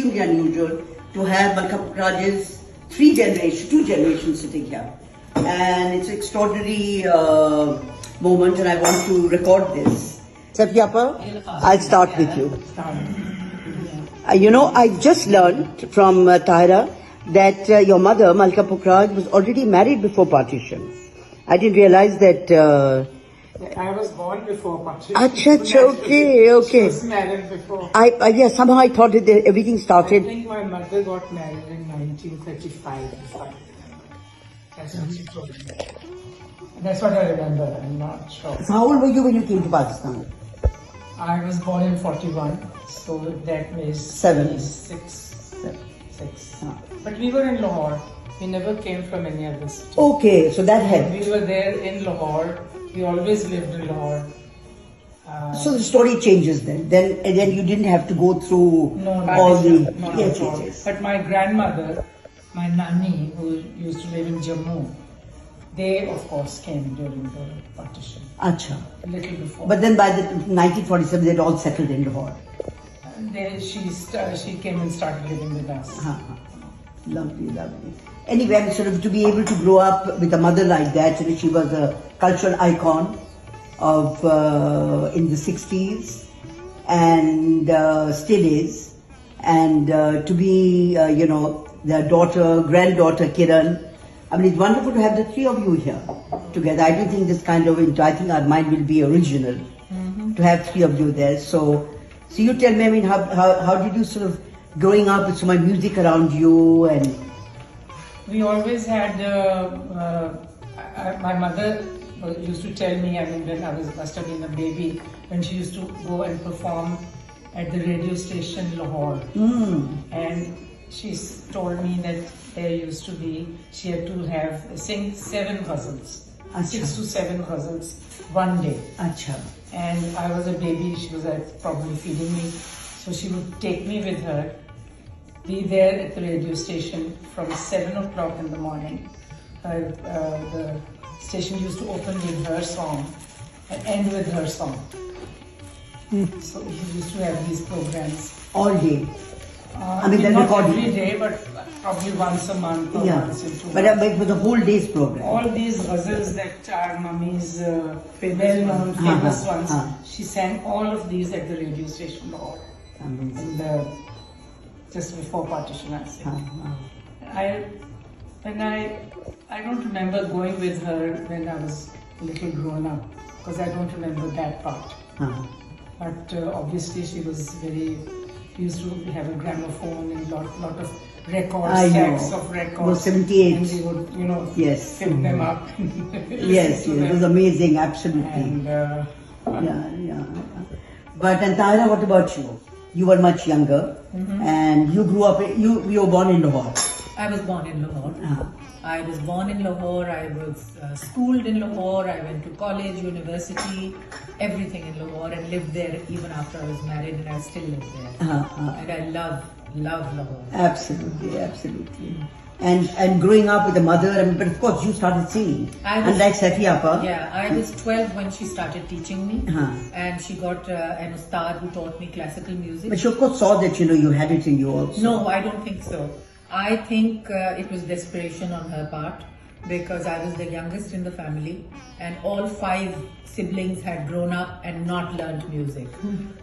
extremely unusual to have Malika Pukhraj's two generations sitting here. And it's an extraordinary moment, and I want to record this. Safiapa, I'll start with you. I just learned from Tahira that your mother, Malika Pukhraj, was already married before partition. I didn't realize that... I was born before partition. Okay. She was married before. Somehow I thought that everything started... I think my mother got married in 1935. That's what she told me. That's what I remember. I'm not sure. So how old were you when you came to Pakistan? I was born in 41, so that means 6. But we were in Lahore. We never came from any other city. Okay, so that helped. We were there in Lahore. We always lived in Lahore. So the story changes then. Then you didn't have to go through all the... Yes. But my grandmother, my nanny, who used to live in Jammu, they of course came during the partition. Acha. A little before. But then by the 1947, they'd all settled in Lahore. She came and started living with us. Lovely. Anyway, I mean, sort of to be able to grow up with a mother like that, she was a cultural icon of in the 60s and still is. And to be, the granddaughter Kiran, I mean, it's wonderful to have the three of you here together. I don't think this kind of, I think our mind will be original to have three of you there. So you tell me, I mean, how did you sort of growing up with so much music around you? And we always had, my mother used to tell me, I mean, when I must have been a baby, when she used to go and perform at the radio station Lahore. And she told me that there used to be, she had to sing 7 ghazals, 6 to 7 ghazals one day. And I was a baby, she was probably feeding me. So she would take me with her, be there at the radio station from 7 o'clock in the morning. The station used to open with her song and end with her song. So we used to have these programs. All day? I mean, not every day, but probably once a month or once in 2 months. But it was a whole day's program. All these ghazals that are Mummy's well-known, famous ones, she sang all of these at the radio station Lahore. And just before partition, I say. I don't remember going with her when I was a little grown up, because I don't remember that part. But obviously she was used to have a gramophone and lot of records, stacks of records. 78. And we would, fill them up. Yes, it was amazing, absolutely. And, But Tahira, what about you? You were much younger, and you grew up. You were born in Lahore. I was born in Lahore. I was born in Lahore. I was schooled in Lahore. I went to college, university, everything in Lahore, and lived there even after I was married, and I still live there. And I love Lahore. Absolutely. And growing up with a mother, I mean, but of course you started singing. Unlike Safiapa. Yeah, I was 12 when she started teaching me, and she got an ustad who taught me classical music. But she of course saw that you had it in you also. No, I don't think so. I think it was desperation on her part, because I was the youngest in the family, and all 5 siblings had grown up and not learned music.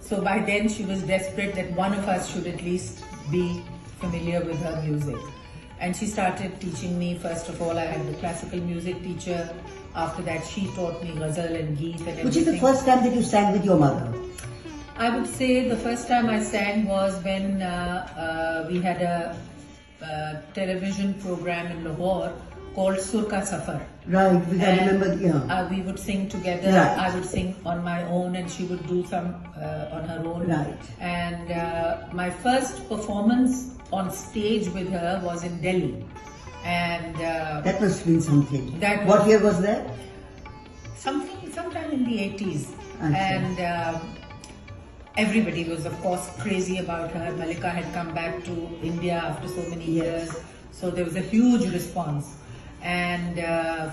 So by then she was desperate that one of us should at least be familiar with her music. And she started teaching me. First of all, I had the classical music teacher. After that, she taught me ghazal and geet and everything. Which is the first time that you sang with your mother? I would say the first time I sang was when we had a television program in Lahore called Sur Ka Safar. Right, because I remember, we would sing together. Right. I would sing on my own and she would do some on her own. Right. And my first performance on stage with her was in Delhi. And that must mean something. What year was that? Sometime in the 80s. And everybody was, of course, crazy about her. Malika had come back to India after so many years. So there was a huge response. And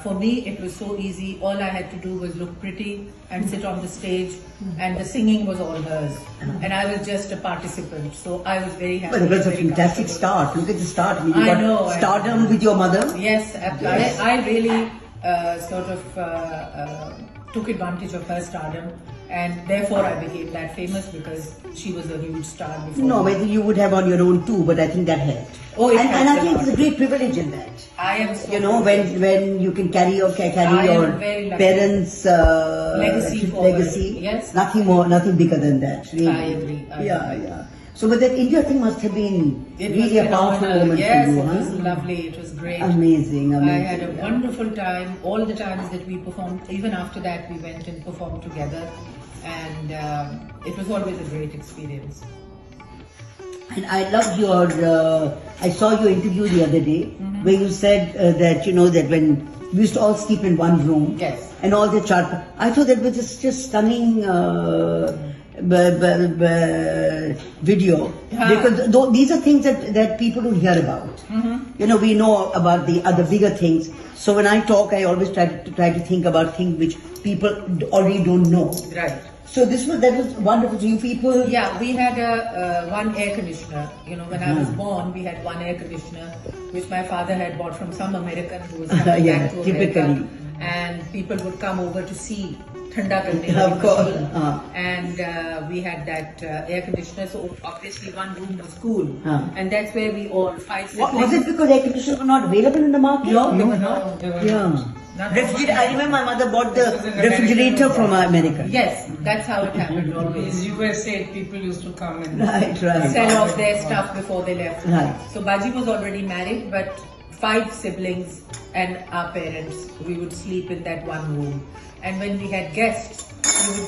for me, it was so easy. All I had to do was look pretty and sit on the stage, and the singing was all hers. And I was just a participant. So I was very happy. But it was a very fantastic comfortable. start. Look at the start. I mean, you I got know, I stardom know. with your mother. Yes, Yes. I really sort of took advantage of her stardom, and therefore I became that famous because she was a huge star before. No, me. I think you would have on your own too, but I think that helped. Oh, it and helped I a think lot. it's a great privilege in that. I am so You know, when you can carry your I am your very lucky. parents' Legacy forward. legacy. Yes. Nothing bigger than that. Really. I agree. Yeah. So, but that India thing must have been really a powerful phenomenal. moment Yes, for you, it was huh? lovely. It was great. Amazing. I had a wonderful time. All the times that we performed, even after that, we went and performed together, and it was always a great experience. And I loved your, I saw your interview the other day where you said that, you know, that when we used to all sleep in one room. Yes. And all the chart. I thought that was just stunning video. Yeah. Because these are things that people don't hear about. You know, we know about the other bigger things. So when I talk, I always try to think about things which people already don't know. Right. So that was wonderful. So you people. Yeah, we had one air conditioner. You know, when I was born, we had one air conditioner, which my father had bought from some American who was coming Yeah, back to typically. America. And people would come over to see Thanda Karne Of wali course. machine. And we had that air conditioner. So obviously one room was cool. And that's where we all, 5 siblings. Was it because air conditioners were not available in the market? No, they were not. Yeah. Not I remember my mother bought This was the an refrigerator American from America. Yes, that's how it happened In always. USA, people used to come and Right. Sell off their stuff before they left. Right. So Baji was already married, but 5 siblings and our parents, we would sleep in that one room. And when we had guests,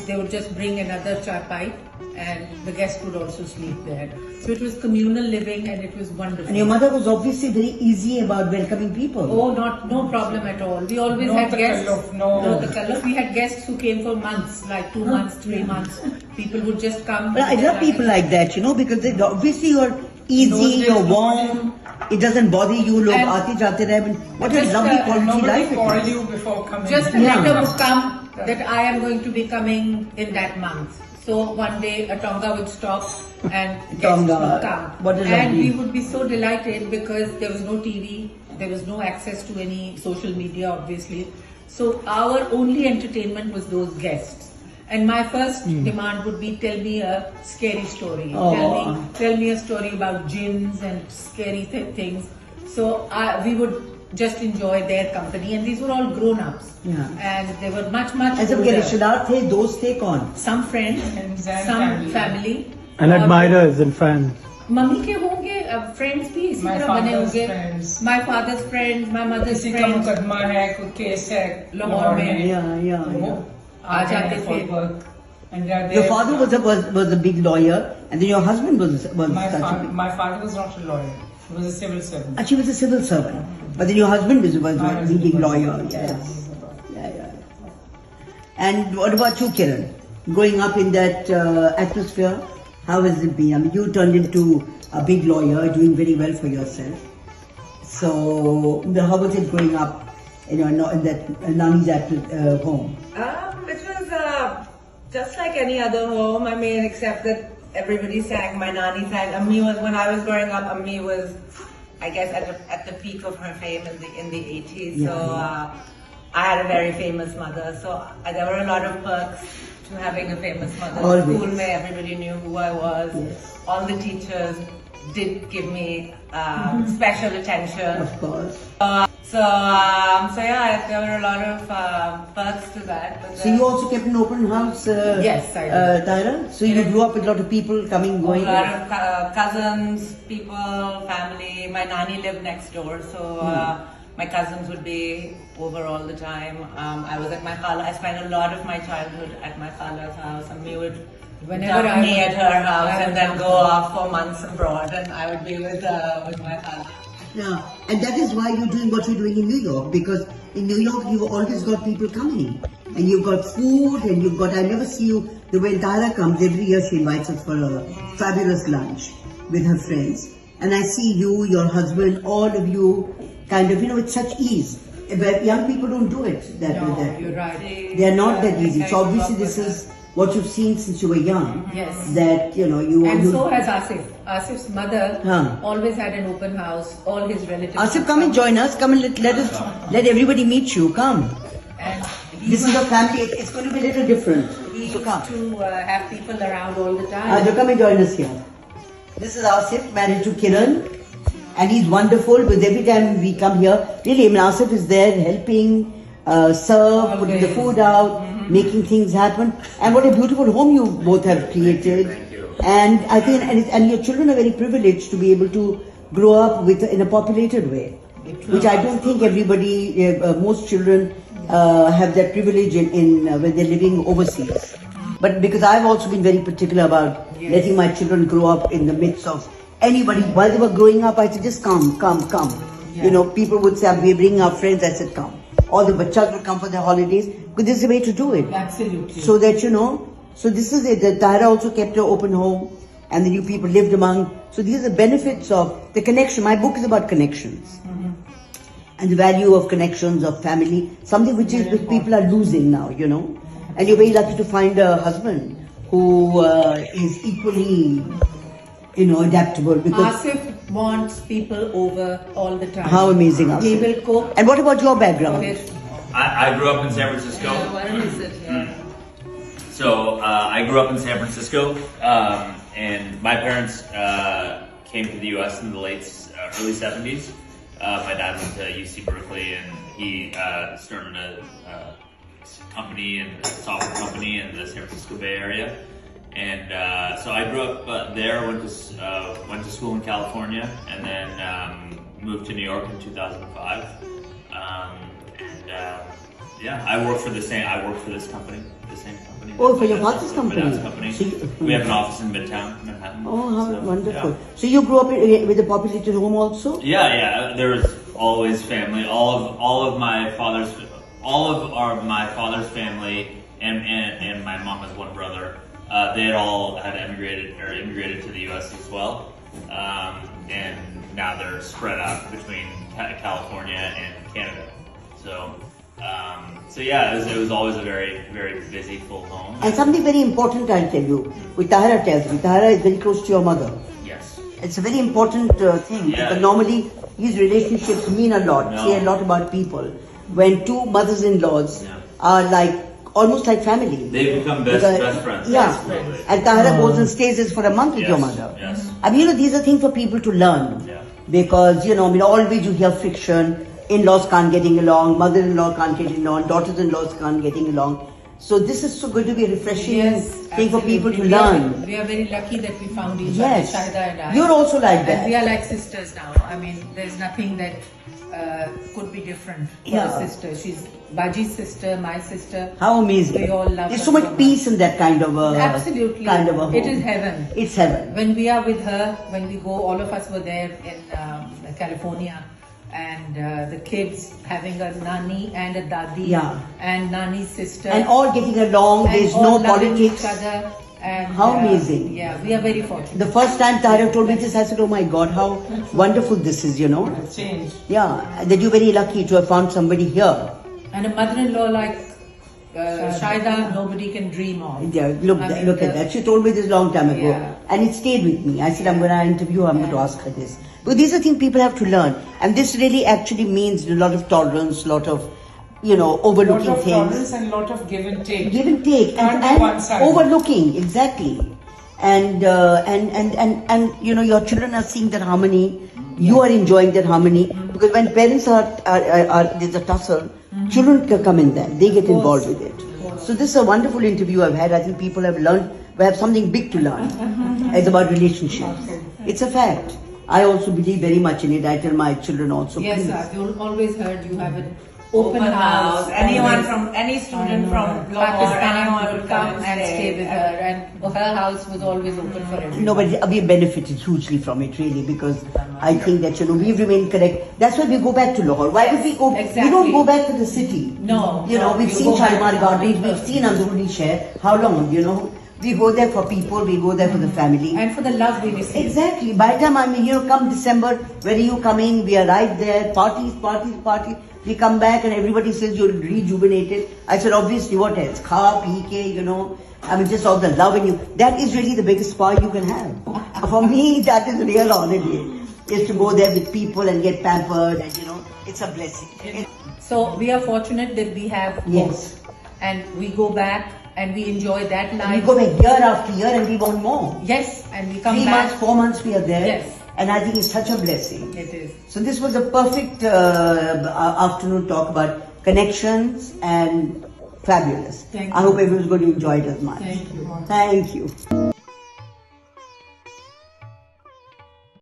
they would just bring another charpai, and the guest would also sleep there. So it was communal living, and it was wonderful. And your mother was obviously very easy about welcoming people. Oh, no problem at all. We always No had the guests. kalluf, no. The kalluf. We had guests who came for months, like 2 months, 3 months. People would just come. But I love people like that, you know, because obviously you're easy, Those days you're nobody- warm, it doesn't bother you, log And aate jate rahe. I mean, what a just, lovely quality nobody life it called is. you before coming. Just a Yeah. letter would come that I am going to be coming in that month. So one day a Tonga would stop and guests Tonga. would come. What a And lovely- we would be so delighted because there was no TV, there was no access to any social media obviously. So our only entertainment was those guests. And my first demand would be, tell me a scary story. Oh. Tell me a story about jinns and scary things. So we would just enjoy their company, and these were all grown-ups. Yeah. And they were much ऐसे older. के रिश्तेदार थे, दोस्त थे कौन? Some friends, Friends and some family. family. And और admirers and fans. Mummy के होंगे, friends भी इसी My तरह बने father's होंगे. friends. My father's friends, my mother's किसी का friends. मुकदमा है, कोई केस है लाहौर में. Yeah. वो आ जाते for थे. work. And they are Your there. father was a big lawyer, and then your husband was My, such a fa- big. my father was not a lawyer. He was a civil servant. She was a civil servant, but then your husband was a My husband big was- lawyer. Yes. Yeah. And what about you, Kiran? Growing up in that atmosphere, how has it been? I mean, you turned into a big lawyer, doing very well for yourself. So, how was it growing up, in that Nani's home? It was just like any other home. I mean, except that everybody sang. My nanny sang. Ammi was, when I was growing up, Ammi was, I guess, at the peak of her fame in the 80s. Yeah. So I had a very famous mother. So there were a lot of perks to having a famous mother. Always. School mein, everybody knew who I was. Yes. All the teachers did give me special attention. Of course. So yeah, there were a lot of perks to that. But So you also kept an open house, Yes, I did. Tyra? So you grew up with a lot of people coming, a going? lot of cousins, people, family. My nanny lived next door, so my cousins would be over all the time. I was at my khala. I spent a lot of my childhood at my khala's house, and we would Whenever dump I me would- at her house I and would then dump go her. off for months abroad, and I would be with my khala. Yeah, and that is why you're doing what you're doing in New York, because in New York you've always got people coming, and you've got food, and you've got, I never see you, the way Tyra comes, every year she invites us for a fabulous lunch with her friends, and I see you, your husband, all of you, kind of, with such ease. But young people don't do it that No, way. That you're way. right. They are not that easy. I So grew obviously up this with is what you've seen since you were young. Yes. That you And you. so has Asif. Asif's mother Huh. always had an open house. All his relatives. Asif, come and join us. Come and let everybody meet you. Come. And This is your family. It's going to be a little different. he So used come. to have people around all the time. Ajo, come and join us here. This is Asif, married to Kiran, and he's wonderful. Because every time we come here, really, I mean, Asif is there helping, serve, putting the food out, making things happen. And what a beautiful home you both have created. Thank you. And I think, and your children are very privileged to be able to grow up in a populated way, which I don't think everybody, most children have that privilege in when they're living overseas. But because I've also been very particular about letting my children grow up in the midst of anybody. While they were growing up, I said, just come. You know, people would say, we're bringing our friends. I said, come. All the bachas would come for their holidays. Because this is the way to do it. Absolutely. So that, so this is it. The Tahira also kept her open home. And then you people lived among. So these are the benefits of the connection. My book is about connections. And the value of connections, of family. Something which people are losing now, And you're very lucky to find a husband who is equally, adaptable. Because Asif wants people over all the time. how amazing, He Asif. will cook. And what about your background? with- I grew up in San Francisco. Why don't you sit here? So I grew up in San Francisco, and my parents came to the U.S. in the early 70s. My dad went to UC Berkeley, and he started a company and a software company in the San Francisco Bay Area. And so I grew up there. Went to school in California, and then moved to New York in 2005. Yeah, I work for this company, the same company. Oh, for your father's My dad's company. company. So you- We have an office in Midtown, Manhattan. Oh, how So, wonderful. Yeah. So you grew up with a populated home also? Yeah. There was always family. All of my father's family and my mom has one brother. They had all immigrated to the U.S. as well, and now they're spread out between California and Canada. So yeah, it was always a very, very busy, full home. And something very important I'll tell you, which Tahira tells me. Tahira is very close to your mother. Yes. It's a very important thing Yeah. because normally these relationships mean a lot, No. say a lot about people. When two mothers-in-laws Yeah. are almost like family. They become best friends. Yeah. Absolutely. And Tahira goes and stays for a month with Yes, your mother. yes. I mean, these are things for people to learn. Yeah. Because, always you hear friction, in-laws can't getting along, mother-in-law can't get along, daughters-in-laws can't getting along. So this is so going to be a refreshing thing for people to learn. We are very lucky that we found each Yes. other, Shaida and I. You're also like that. And we are like sisters now. I mean, there's nothing that could be different for Yeah. a sister. She's Baji's sister, my sister. How amazing. We all love There's her so much so much. peace in that kind of a Absolutely. kind of a home. It is heaven. It's heaven. When we are with her, when we go, all of us were there in California, and the kids having a nani and a dadi, Yeah. and nani's sister, And all getting along, and there's all no loving politics. each other. And How amazing. Yeah, we are very fortunate. The first time Tahira told me this, I said, oh my God, how wonderful this is, It's changed. Yeah, that you're very lucky to have found somebody here. And a mother-in-law like Shaida, nobody can dream of. Yeah, look, I mean, look at that. She told me this a long time ago. Yeah. And it stayed with me. I said, I'm going to interview her, I'm going to ask her this. But these are things people have to learn. And this really actually means a lot of tolerance, a lot of, overlooking Lot of things. tolerance and lot of give and take. Give and take. Can't be And one-sided. overlooking, exactly. And your children are seeing that harmony. You are enjoying that harmony. Because when parents are there's a tussle, children come in there. They get involved with it. So this is a wonderful interview I've had. I think people have learned, we have something big to learn. It's about relationships. It's a fact. I also believe very much in it. I tell my children also. Yes, please. I've always heard you have an Open house. Anyone always. from any student from Lahore, Pakistan anyone would come and stay with her, and her house was always open for everyone. No, but we benefited hugely from it, really, because I think that, we've remained correct. That's why we go back to Lahore. Why would we go? Exactly. We don't go back to the city. No, We've no, seen you go back Shalimar to Gardens, the we've seen Andruni Share. How long, We go there for people, we go there for the family. And for the love we receive. Exactly. By the time come December, when are you coming? We arrive there, parties. We come back and everybody says you're rejuvenated. I said, obviously, what else? Kha, pee, just all the love in you. That is really the biggest spa you can have. For me, that is a real holiday. Is to go there with people and get pampered and, it's a blessing. So we are fortunate that we have Yes. both. And we go back and we enjoy that We life. go back year after year and we want more. Yes, and we come 3 back. months, 4 months we are there. Yes. And I think it's such a blessing. It is. So this was a perfect afternoon talk about connections and fabulous. Thank I you. hope everyone's going to enjoy it as much. Thank you. Thank you.